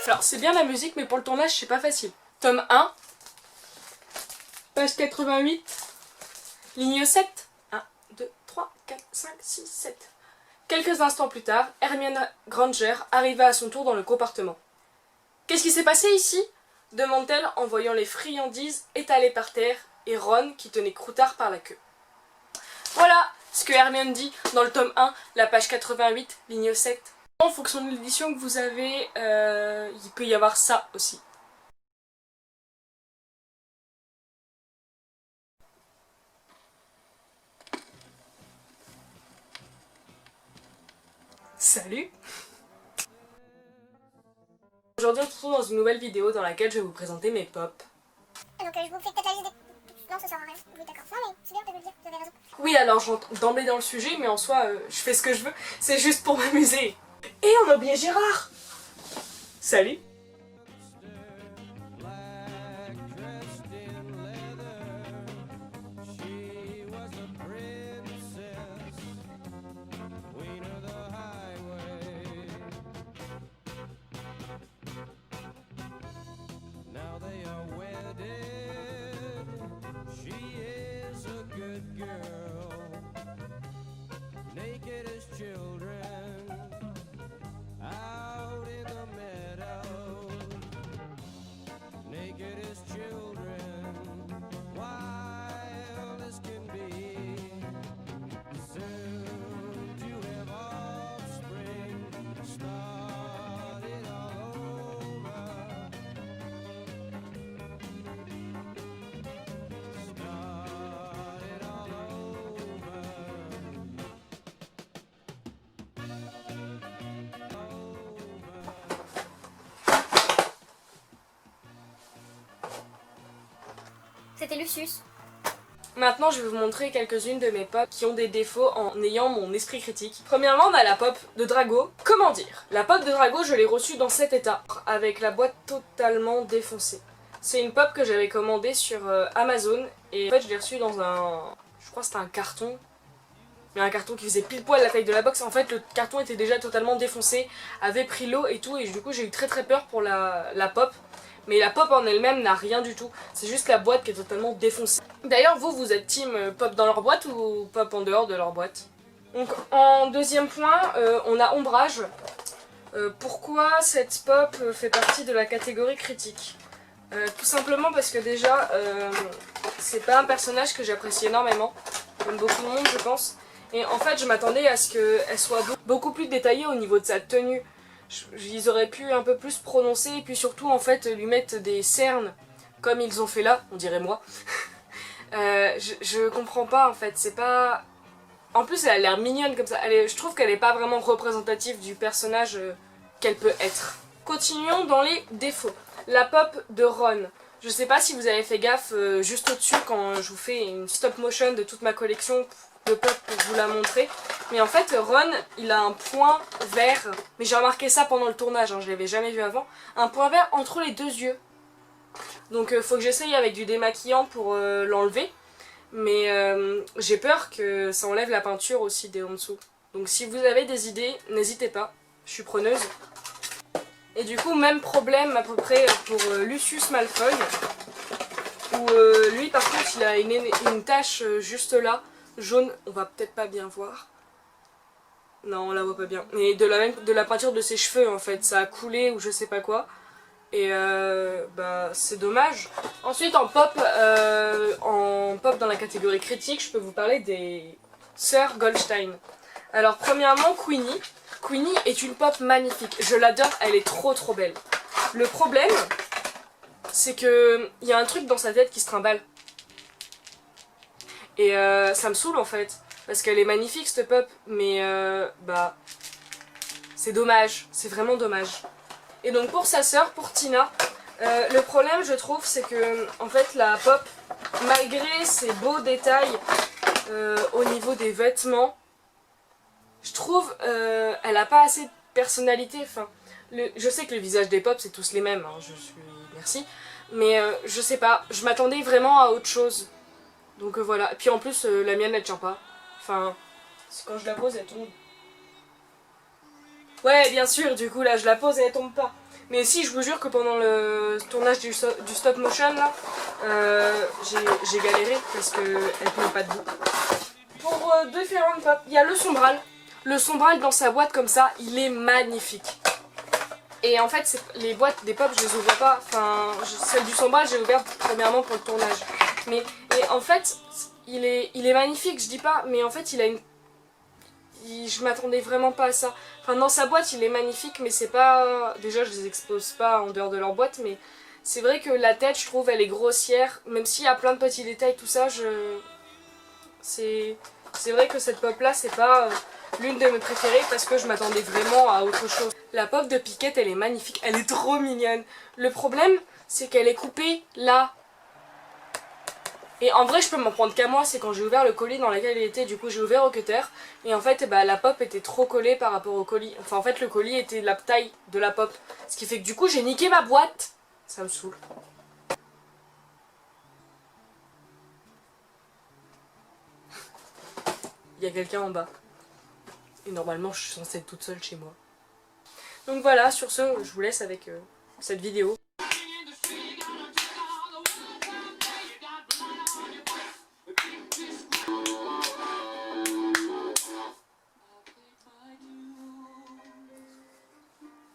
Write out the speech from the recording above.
Alors c'est bien la musique mais pour le tournage c'est pas facile. Tome 1, page 88, ligne 7. 1, 2, 3, 4, 5, 6, 7. Quelques instants plus tard, Hermione Granger arriva à son tour dans le compartiment. « Qu'est-ce qui s'est passé ici ?» demande-t-elle en voyant les friandises étalées par terre et Ron qui tenait Croutard par la queue. Voilà ce que Hermione dit dans le tome 1, la page 88, ligne 7. En fonction de l'édition que vous avez, il peut y avoir ça aussi. Salut! Aujourd'hui on se retrouve dans une nouvelle vidéo dans laquelle je vais vous présenter mes pop. Donc je vous fais peut-être la liste des... Non, ça sert à rien. Oui, d'accord. Non, mais c'est bien de me le dire, vous avez raison. Oui, alors j'entre d'emblée dans le sujet, mais en soi, je fais ce que je veux. C'est juste pour m'amuser. Et on a oublié Gérard! Salut! C'était Lucius. Maintenant, je vais vous montrer quelques-unes de mes pop qui ont des défauts en ayant mon esprit critique. Premièrement, on a la pop de Drago. Comment dire? La pop de Drago, je l'ai reçue dans cet état, avec la boîte totalement défoncée. C'est une pop que j'avais commandée sur Amazon, et en fait, je l'ai reçue dans un... Je crois que c'était un carton. Mais un carton qui faisait pile poil la taille de la box. En fait, le carton était déjà totalement défoncé, avait pris l'eau et tout, et du coup, j'ai eu très peur pour la pop. Mais la pop en elle-même n'a rien du tout, c'est juste la boîte qui est totalement défoncée. D'ailleurs, vous êtes team pop dans leur boîte ou pop en dehors de leur boîte? Donc en deuxième point, on a Ombrage. Pourquoi cette pop fait partie de la catégorie critique? Tout simplement parce que déjà, c'est pas un personnage que j'apprécie énormément, comme beaucoup de monde je pense. Et en fait, je m'attendais à ce qu'elle soit beaucoup plus détaillée au niveau de sa tenue. Ils auraient pu un peu plus prononcer et puis surtout en fait lui mettre des cernes comme ils ont fait là, on dirait moi. Je comprends pas en fait, c'est pas... En plus elle a l'air mignonne comme ça, je trouve qu'elle est pas vraiment représentative du personnage qu'elle peut être. Continuons dans les défauts. La pop de Ron. Je sais pas si vous avez fait gaffe juste au-dessus quand je vous fais une stop motion de toute ma collection de pop pour vous la montrer. Mais en fait, Ron, il a un point vert. Mais j'ai remarqué ça pendant le tournage, hein, je l'avais jamais vu avant. Un point vert entre les deux yeux. Donc faut que j'essaye avec du démaquillant pour l'enlever. Mais j'ai peur que ça enlève la peinture aussi en dessous. Donc si vous avez des idées, n'hésitez pas. Je suis preneuse. Et du coup, même problème à peu près pour Lucius Malfoy. Où lui, par contre, il a une tache juste là. Jaune, on va peut-être pas bien voir. Non, on la voit pas bien. Mais de la peinture de ses cheveux en fait, ça a coulé ou je sais pas quoi. Et bah c'est dommage. Ensuite en pop dans la catégorie critique, je peux vous parler des sœurs Goldstein. Alors premièrement Queenie. Queenie est une pop magnifique. Je l'adore, elle est trop belle. Le problème, c'est que il y a un truc dans sa tête qui se trimballe. Et ça me saoule en fait, parce qu'elle est magnifique cette pop, mais bah c'est dommage, c'est vraiment dommage. Et donc pour sa sœur, pour Tina, le problème je trouve c'est que en fait la pop, malgré ses beaux détails au niveau des vêtements, je trouve elle a pas assez de personnalité. Enfin, je sais que le visage des pop c'est tous les mêmes, hein, merci, mais je sais pas, je m'attendais vraiment à autre chose. Donc voilà, et puis en plus la mienne elle tient pas. Enfin, quand je la pose elle tombe. Ouais bien sûr, du coup là je la pose et elle tombe pas. Mais si, je vous jure que pendant le tournage du stop motion là, j'ai galéré parce qu'elle tenait pas debout. Pour différentes pop, il y a le sombral. Le sombral dans sa boîte comme ça, il est magnifique. Et en fait, les boîtes des pop, je les ouvre pas. Enfin, celle du sombral, j'ai ouvert premièrement pour le tournage. Et en fait, il est magnifique, je dis pas, mais en fait, je m'attendais vraiment pas à ça. Enfin, dans sa boîte, il est magnifique, mais c'est pas... Déjà, je les expose pas en dehors de leur boîte, mais c'est vrai que la tête, je trouve, elle est grossière. Même s'il y a plein de petits détails, tout ça, c'est vrai que cette pop-là, c'est pas l'une de mes préférées parce que je m'attendais vraiment à autre chose. La pop de Piquette, elle est magnifique, elle est trop mignonne. Le problème, c'est qu'elle est coupée là. Et en vrai, je peux m'en prendre qu'à moi, c'est quand j'ai ouvert le colis dans lequel il était, du coup j'ai ouvert au cutter. Et en fait, bah, la pop était trop collée par rapport au colis. Enfin, en fait, le colis était la taille de la pop. Ce qui fait que du coup, j'ai niqué ma boîte. Ça me saoule. Il y a quelqu'un en bas. Et normalement, je suis censée être toute seule chez moi. Donc voilà, sur ce, je vous laisse avec cette vidéo.